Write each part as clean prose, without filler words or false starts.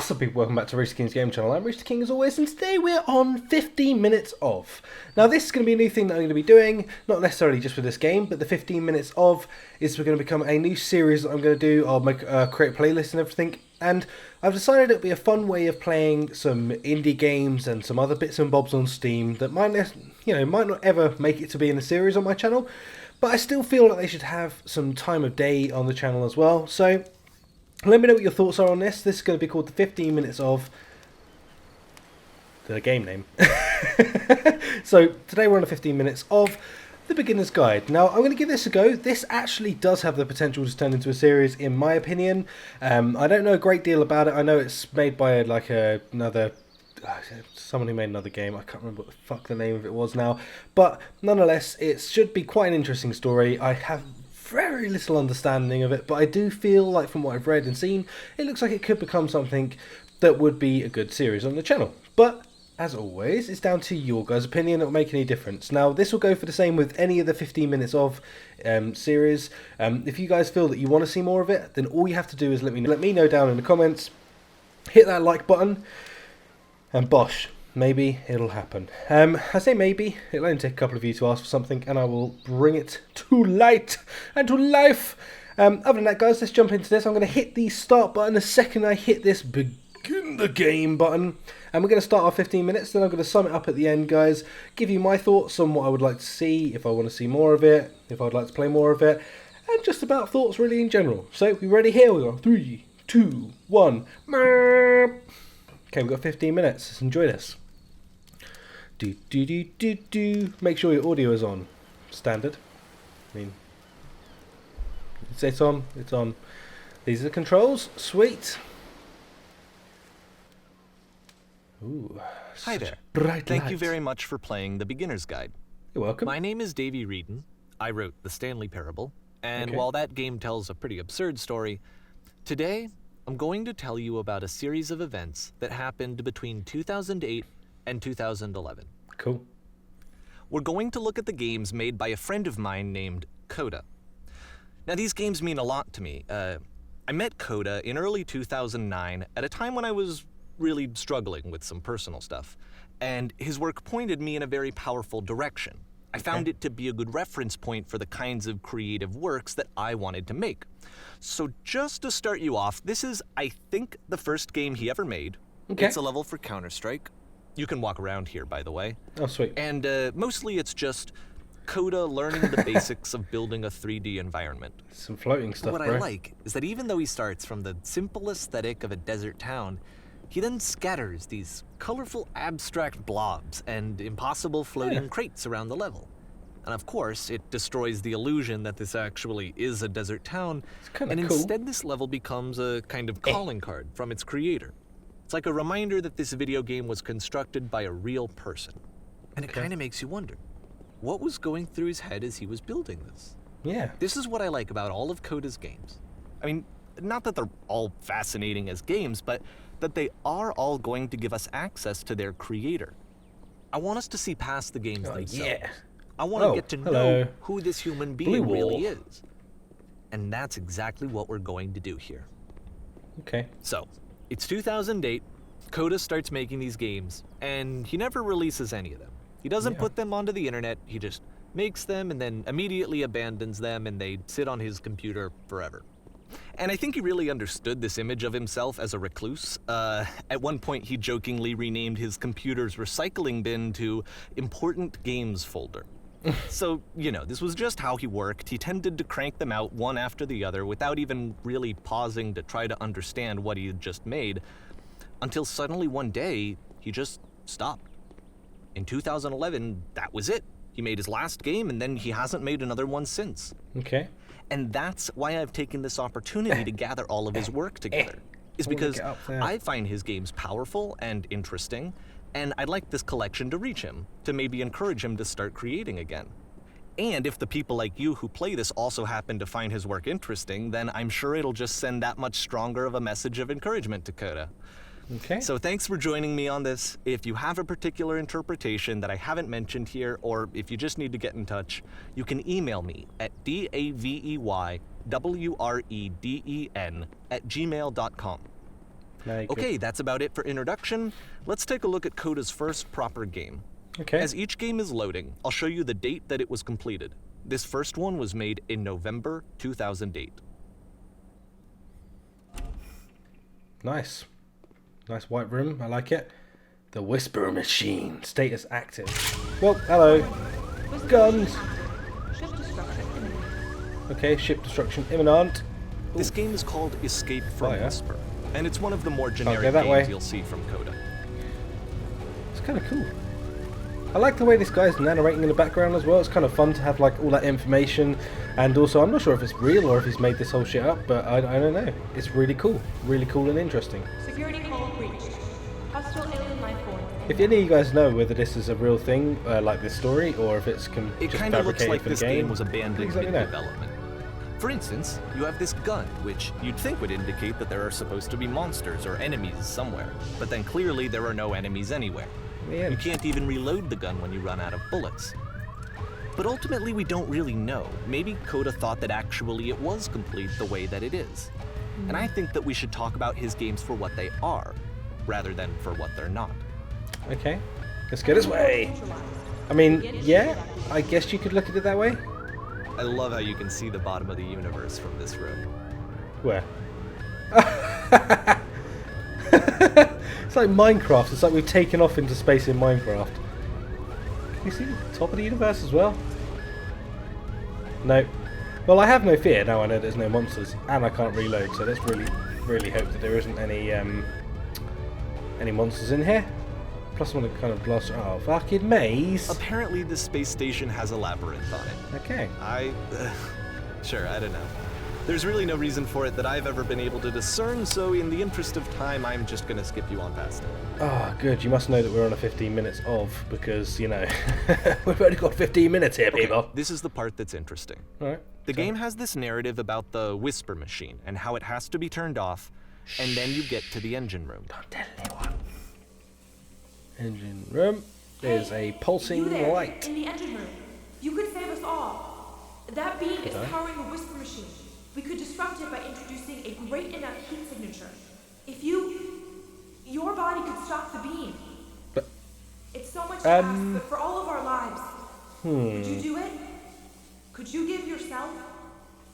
What's up, people? Welcome back to Rhys King's Game Channel. I'm Rhys King as always, and today we're on 15 minutes of. Now, this is going to be a new thing that I'm going to be doing, not necessarily just with this game, but the 15 minutes of is we're going to become a new series that I'm going to do. I'll create a playlist and everything, and I've decided it'll be a fun way of playing some indie games and some other bits and bobs on Steam that might not ever make it to be in a series on my channel, but I still feel like they should have some time of day on the channel as well. So let me know what your thoughts are on this. This is going to be called the 15 minutes of the game name. So today we're on the 15 minutes of the beginner's guide. Now I'm going to give this a go. This actually does have the potential to turn into a series, in my opinion. I don't know a great deal about it. I know it's made by someone who made another game. I can't remember what the fuck the name of it was now, but nonetheless it should be quite an interesting story. I have very little understanding of it, but I do feel like from what I've read and seen, it looks like it could become something that would be a good series on the channel. But as always, it's down to your guys' opinion. It'll make any difference. Now, this will go for the same with any of the 15 minutes of series. If you guys feel that you want to see more of it, then all you have to do is let me know down in the comments. Hit that like button, and bosh, maybe it'll happen. I say maybe, it'll only take a couple of you to ask for something, and I will bring it to light and to life. Other than that, guys, let's jump into this. I'm going to hit the start button the second I hit this begin the game button, and we're going to start our 15 minutes. Then I'm going to sum it up at the end, guys, give you my thoughts on what I would like to see, if I want to see more of it, if I'd like to play more of it, and just about thoughts really in general. So, we ready? Here we go. 3, 2, 1. Okay, we've got 15 minutes. Let's enjoy this. Make sure your audio is on. Standard. I mean, it's on. It's on. These are the controls. Sweet. Ooh. Hi there. Bright Thank light. you very much for playing the Beginner's Guide. You're welcome. My name is Davey Reedon. I wrote The Stanley Parable, and while that game tells a pretty absurd story, today I'm going to tell you about a series of events that happened between 2008 and 2011. Cool. We're going to look at the games made by a friend of mine named Coda. Now, these games mean a lot to me. I met Coda in early 2009 at a time when I was really struggling with some personal stuff, and his work pointed me in a very powerful direction. I found it to be a good reference point for the kinds of creative works that I wanted to make. So just to start you off, this is, I think, the first game he ever made. Okay. It's a level for Counter-Strike. You can walk around here, by the way. Oh, sweet. And mostly it's just Coda learning the basics of building a 3D environment. Some floating stuff, What bro. I like is that even though he starts from the simple aesthetic of a desert town, he then scatters these colorful abstract blobs and impossible floating crates around the level. And of course, it destroys the illusion that this actually is a desert town, and cool. instead this level becomes a kind of calling card from its creator. It's like a reminder that this video game was constructed by a real person. And it kind of makes you wonder, what was going through his head as he was building this? Yeah. This is what I like about all of Coda's games. I mean, not that they're all fascinating as games, but that they are all going to give us access to their creator. I want us to see past the games themselves. Yeah. I want to get to hello. know who this human Blue being wall. really is. And that's exactly what we're going to do here. Okay. So, it's 2008, Coda starts making these games, and he never releases any of them. He doesn't put them onto the internet, he just makes them and then immediately abandons them, and they sit on his computer forever. And I think he really understood this image of himself as a recluse. At one point, he jokingly renamed his computer's recycling bin to Important Games Folder. So, this was just how he worked. He tended to crank them out one after the other without even really pausing to try to understand what he had just made, until suddenly one day, he just stopped. In 2011, that was it. He made his last game, and then he hasn't made another one since. Okay. And that's why I've taken this opportunity to gather all of his work together, is because I find his games powerful and interesting, and I'd like this collection to reach him, to maybe encourage him to start creating again. And if the people like you who play this also happen to find his work interesting, then I'm sure it'll just send that much stronger of a message of encouragement to Coda. Okay. So thanks for joining me on this. If you have a particular interpretation that I haven't mentioned here, or if you just need to get in touch, you can email me at daveywreden@gmail.com. No, good. Okay, that's about it for introduction. Let's take a look at Coda's first proper game. Okay. As each game is loading, I'll show you the date that it was completed. This first one was made in November 2008. Nice. Nice white room. I like it. The Whisper Machine. Status active. Well, hello. Guns. Ship destruction imminent. Okay, ship destruction imminent. This game is called Escape from Fire. Whisper, and it's one of the more generic go that games way. you'll see from Coda. It's kind of cool. I like the way this guy's narrating in the background as well. It's kind of fun to have like all that information, and also I'm not sure if it's real or if he's made this whole shit up, but I don't know. It's really cool and interesting. Security call breached. Hostile alien life forms. If any of you guys know whether this is a real thing, like this story, or if it's It just kind of looks fabricated like for the this game was please abandoned let me in know. development. For instance, you have this gun, which you'd think would indicate that there are supposed to be monsters or enemies somewhere, but then clearly there are no enemies anywhere. Yeah. You can't even reload the gun when you run out of bullets. But ultimately we don't really know. Maybe Coda thought that actually it was complete the way that it is. And I think that we should talk about his games for what they are, rather than for what they're not. Okay, let's go this way. I mean, yeah, I guess you could look at it that way. I love how you can see the bottom of the universe from this room. Where? It's like Minecraft. It's like we've taken off into space in Minecraft. Can you see the top of the universe as well? No. Well, I have no fear now I know there's no monsters, and I can't reload, so let's really hope that there isn't any monsters in here. Plus I want to kind of blast... Oh, fucking maze! Apparently this space station has a labyrinth on it. Okay. Sure, I don't know. There's really no reason for it that I've ever been able to discern, so in the interest of time, I'm just gonna skip you on past it. Oh, good. You must know that we're on a 15 minutes of, because, you know, we've only got 15 minutes here, people. Okay, this is the part that's interesting. Alright. The game has this narrative about the Whisper Machine and how it has to be turned off, and then you get to the engine room. Don't tell anyone. Engine room. There's a pulsing You there, light. in the engine room. You could save us all. That beam is I? powering the Whisper Machine. We could disrupt it by introducing a great enough heat signature. If your body could stop the beam. But, It's so much to ask, but for all of our lives. Hmm. Could you do it? Could you give yourself?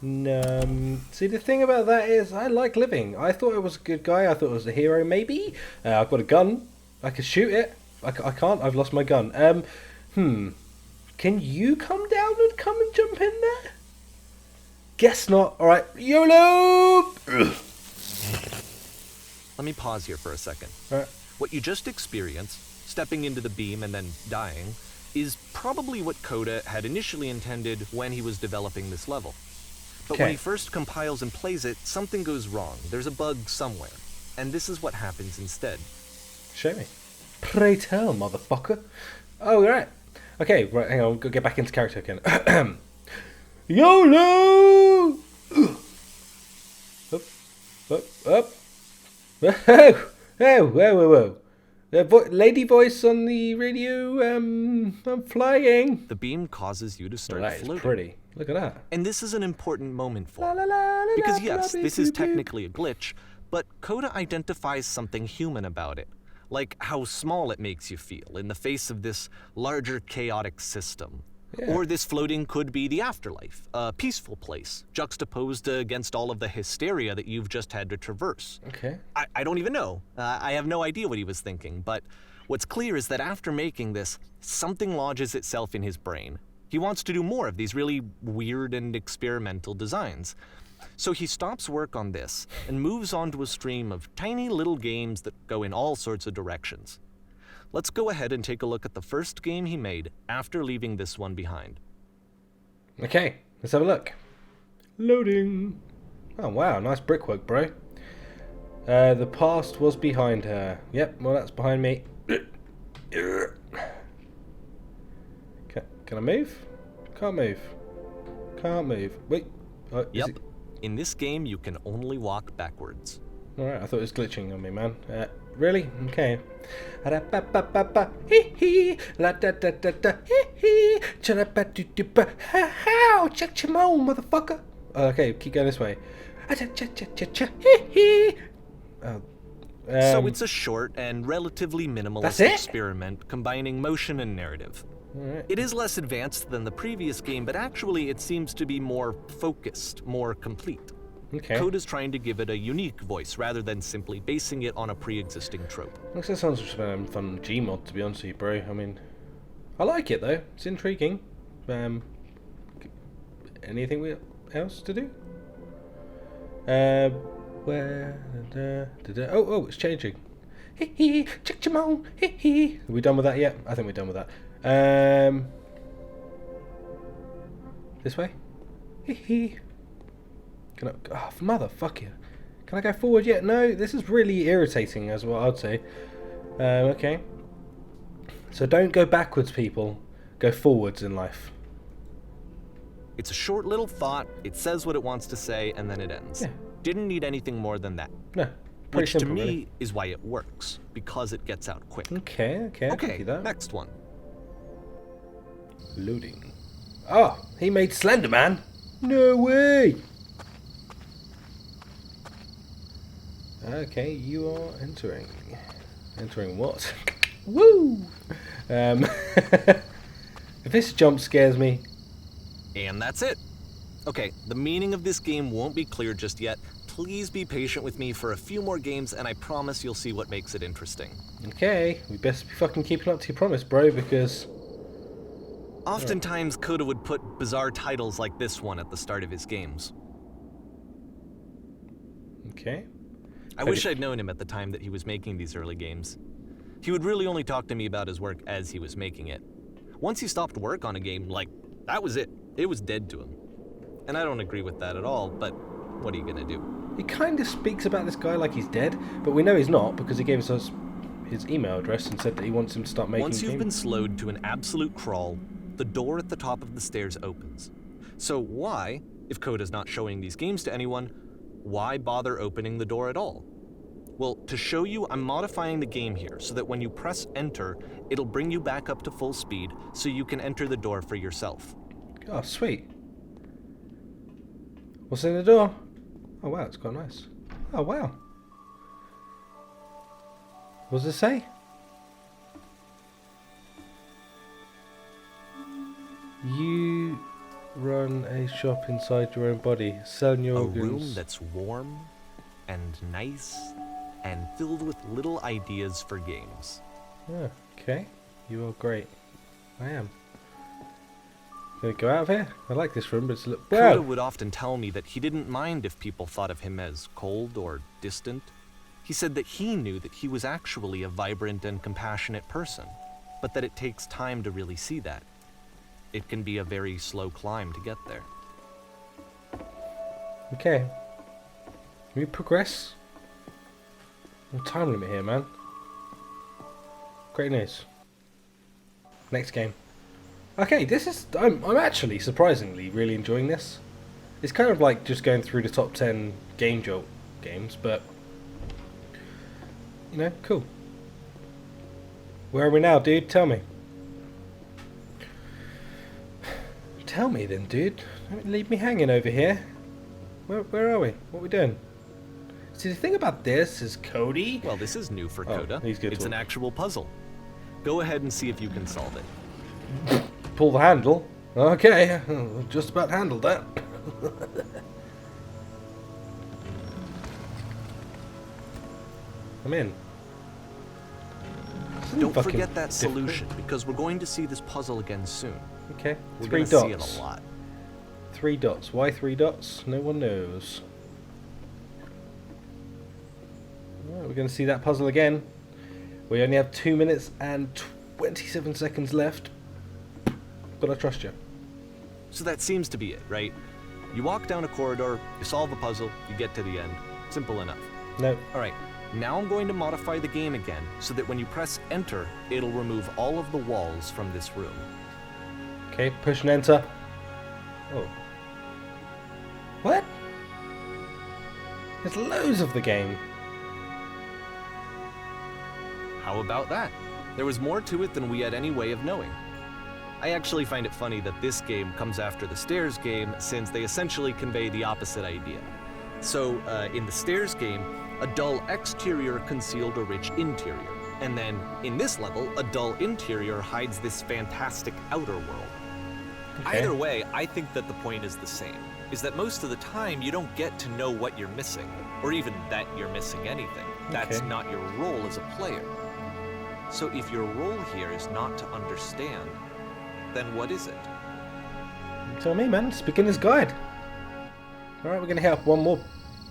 See, the thing about that is, I like living. I thought I was a good guy. I thought I was a hero, maybe. I've got a gun. I could shoot it. I can't. I've lost my gun. Can you come down and come and jump in there? Guess not. All right. YOLO! Let me pause here for a second. All right. What you just experienced, stepping into the beam and then dying, is probably what Coda had initially intended when he was developing this level. But when Okay. he first compiles and plays it, something goes wrong. There's a bug somewhere. And this is what happens instead. Show me. Pray tell, motherfucker. Oh, right. Okay, right, hang on. Go get back into character again. YOLO! Up, up, up. Whoa, whoa, whoa, whoa. Lady voice on the radio. I'm flying. The beam causes you to start That is floating. pretty. Look at that. And this is an important moment for La, it. la, la, la, Because la, yes, blah, this beep, is beep, beep. technically a glitch, but Coda identifies something human about it. Like how small it makes you feel in the face of this larger chaotic system. Yeah. Or this floating could be the afterlife, a peaceful place, juxtaposed against all of the hysteria that you've just had to traverse. Okay. I don't even know. I have no idea what he was thinking, but what's clear is that after making this, something lodges itself in his brain. He wants to do more of these really weird and experimental designs. So he stops work on this and moves on to a stream of tiny little games that go in all sorts of directions. Let's go ahead and take a look at the first game he made after leaving this one behind. Okay, let's have a look. Loading. Oh wow, nice brickwork, bro. The past was behind her. Yep, well that's behind me. Can I move? Can't move. Can't move. Wait. Is Yep. it- In this game, you can only walk backwards. Alright, I thought it was glitching on me, man. Really? Okay. Hee-hee. La-da-da-da-da. Hee-hee. Cha-da-ba-do-do-ba. Ha-how. Check-cha-mo, motherfucker. Okay, keep going this way. Ah-cha-cha-cha-cha-cha. Hee-hee. So it's a short and relatively That's minimalist it? experiment combining motion and narrative. Alright. It is less advanced than the previous game, but actually it seems to be more focused, more complete. Okay. Code is trying to give it a unique voice rather than simply basing it on a pre-existing trope. Looks like sounds just a fun Gmod, to be honest with you, bro. I mean, I like it though. It's intriguing. Anything else to do? Where? Oh, it's changing. Hee hee, chick chimon, hee hee. Are we done with that yet? I think we're done with that. This way? Hee hee. Can I? Oh, motherfucker. Can I go forward yet? No, this is really irritating, as well, I'd say. Okay. So don't go backwards, people. Go forwards in life. It's a short little thought, it says what it wants to say, and then it ends. Yeah. Didn't need anything more than that. No. Pretty Which simple, to me really. is why it works, because it gets out quick. Okay, I can Okay, see that. next one. Loading. Oh, he made Slender Man. No way. Okay, you are entering. Entering what? Woo! If this jump scares me, And that's it. Okay, the meaning of this game won't be clear just yet. Please be patient with me for a few more games, and I promise you'll see what makes it interesting. okay, we best be fucking keeping up to your promise, bro, because Oftentimes, Coda would put bizarre titles like this one at the start of his games. okay. I wish I'd known him at the time that he was making these early games. He would really only talk to me about his work as he was making it. Once he stopped work on a game, like, that was it. It was dead to him. And I don't agree with that at all, but what are you gonna do? He kind of speaks about this guy like he's dead, but we know he's not because he gave us his email address and said that he wants him to start making Once you've games. been slowed to an absolute crawl, the door at the top of the stairs opens. So why, if Coda's not showing these games to anyone, why bother opening the door at all? Well, to show you, I'm modifying the game here so that when you press enter, it'll bring you back up to full speed so you can enter the door for yourself. Oh, sweet. What's in the door? Oh, wow, it's quite nice. Oh, wow. What does it say? You run a shop inside your own body, selling your A organs. room that's warm and nice and filled with little ideas for games. Oh, okay. You are great. I am. Gonna go out of here? I like this room, but it's a little... Coda Wow! would often tell me that he didn't mind if people thought of him as cold or distant. He said that he knew that he was actually a vibrant and compassionate person, but that it takes time to really see that. It can be a very slow climb to get there. Okay. Can we progress? No time limit here, man. Great news. Next game. Okay, this is... I'm actually, surprisingly, really enjoying this. It's kind of like just going through the top 10 Game Jolt games, but... You know, cool. Where are we now, dude? Tell me. Tell me then, dude. Don't leave me hanging over here. Where are we? What are we doing? See, the thing about this is Cody... Well, this is new for Oh, Coda. he's good It's to an it. actual puzzle. Go ahead and see if you can solve it. Pull the handle. Okay, just about handled that. I'm in. This isn't Don't fucking forget that difficult. solution, because we're going to see this puzzle again soon. Okay, We're 3 gonna see it dots. a lot. 3 dots. Why 3 dots? No one knows. Alright, we're going to see that puzzle again. We only have 2 minutes and 27 seconds left. But I trust you. So that seems to be it, right? You walk down a corridor, you solve the puzzle, you get to the end. Simple enough. No. Alright, now I'm going to modify the game again so that when you press enter, it'll remove all of the walls from this room. Okay, push and enter. Oh. What? There's loads of the game. How about that? There was more to it than we had any way of knowing. I actually find it funny that this game comes after the Stairs game since they essentially convey the opposite idea. So, in the Stairs game, A dull exterior concealed a rich interior. And then, in this level, a dull interior hides this fantastic outer world. Okay. Either way, I think that the point is the same, is that most of the time you don't get to know what you're missing, or even that you're missing anything. That's Okay. not your role as a player. So if your role here is not to understand, then what is it? Tell me, man. It's beginner's guide. Alright, we're going to hit up one more,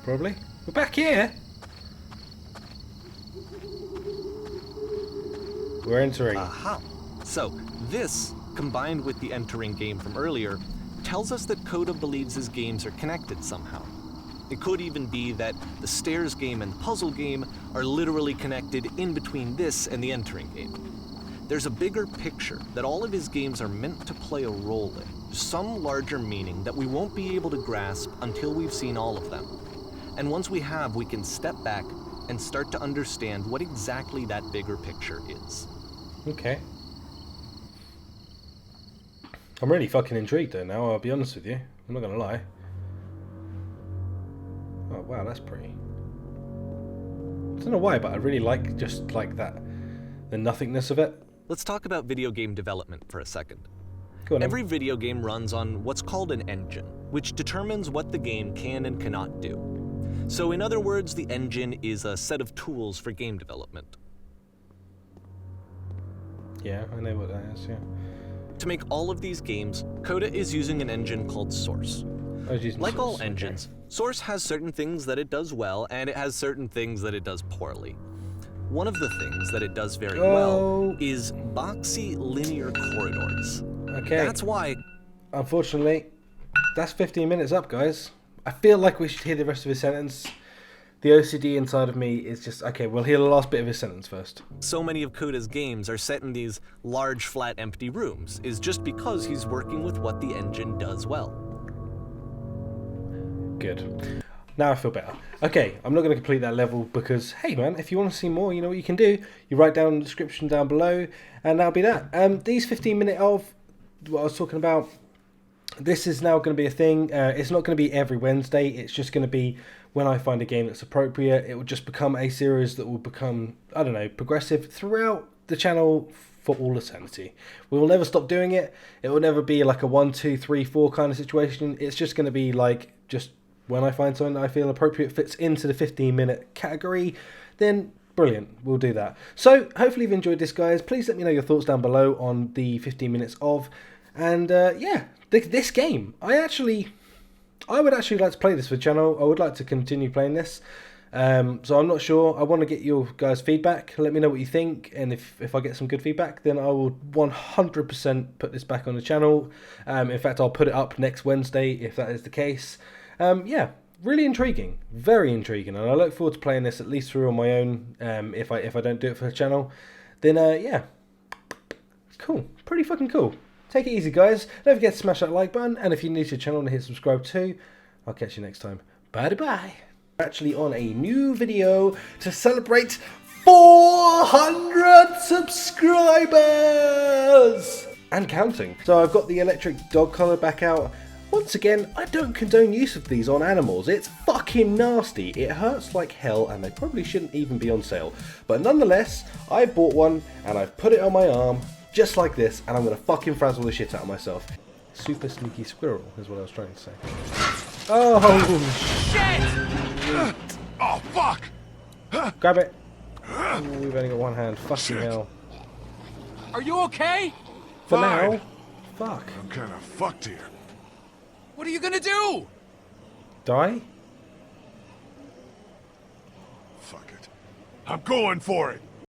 probably. We're back here. We're entering. Aha! So, this, combined with the entering game from earlier, tells us that Coda believes his games are connected somehow. It could even be that the stairs game and the puzzle game are literally connected in between this and the entering game. There's a bigger picture that all of his games are meant to play a role in, some larger meaning that we won't be able to grasp until we've seen all of them. And once we have, we can step back and start to understand what exactly that bigger picture is. Okay. I'm really fucking intrigued though now, I'll be honest with you. I'm not going to lie. Oh wow, that's pretty. I don't know why, but I really like just like that, the nothingness of it. Let's talk about video game development for a second. Go on, then. Every video game runs on what's called an engine, which determines what the game can and cannot do. So in other words, the engine is a set of tools for game development. Yeah, I know what that is, yeah. To make all of these games, Coda is using an engine called Source. I was using Like all Source, engines, Source has certain things that it does well, and it has certain things that it does poorly. One of the things that it does very well is boxy linear corridors. Okay. That's why... Unfortunately, that's 15 minutes up, guys. I feel like we should hear the rest of his sentence. The OCD inside of me is just, okay, we'll hear the last bit of his sentence first. so many of Coda's games are set in these large, flat, empty rooms is just because he's working with what the engine does well. Good. Now I feel better. Okay, I'm not going to complete that level because, hey man, if you want to see more, you know what you can do. You write down in the description down below, and that'll be that. These 15 minute of what I was talking about, this is now going to be a thing. It's not going to be every Wednesday. It's just going to be when I find a game that's appropriate. It will just become a series that will become, I don't know, progressive throughout the channel for all eternity. We will never stop doing it. It will never be like a 1, 2, 3, 4 kind of situation. It's just going to be like just when I find something that I feel appropriate fits into the 15-minute category, then brilliant, we'll do that. So hopefully you've enjoyed this, guys. Please let me know your thoughts down below on the 15 minutes of, and yeah, this game. I would actually like to play this for the channel. I would like to continue playing this. So I'm not sure. I want to get your guys' feedback. Let me know what you think, and if I get some good feedback, then I will 100% put this back on the channel. In fact, I'll put it up next Wednesday if that is the case. Yeah, really intriguing, very intriguing, and I look forward to playing this at least through on my own. If I don't do it for the channel, then yeah, cool, pretty fucking cool. Take it easy, guys. Don't forget to smash that like button, and if you're new to the channel, hit subscribe too. I'll catch you next time. Bye bye. Actually on a new video to celebrate 400 subscribers and counting. So I've got the electric dog collar back out. Once again, I don't condone use of these on animals. It's fucking nasty. It hurts like hell, and they probably shouldn't even be on sale. But nonetheless, I bought one and I've put it on my arm just like this, and I'm gonna fucking frazzle the shit out of myself. Super sneaky squirrel is what I was trying to say. Oh shit! Oh fuck! Grab it. Oh, we've only got one hand. Fucking hell. Are you okay? For Fine. now. Fuck. I'm kind of fucked here. What are you gonna do? Die? Fuck it. I'm going for it.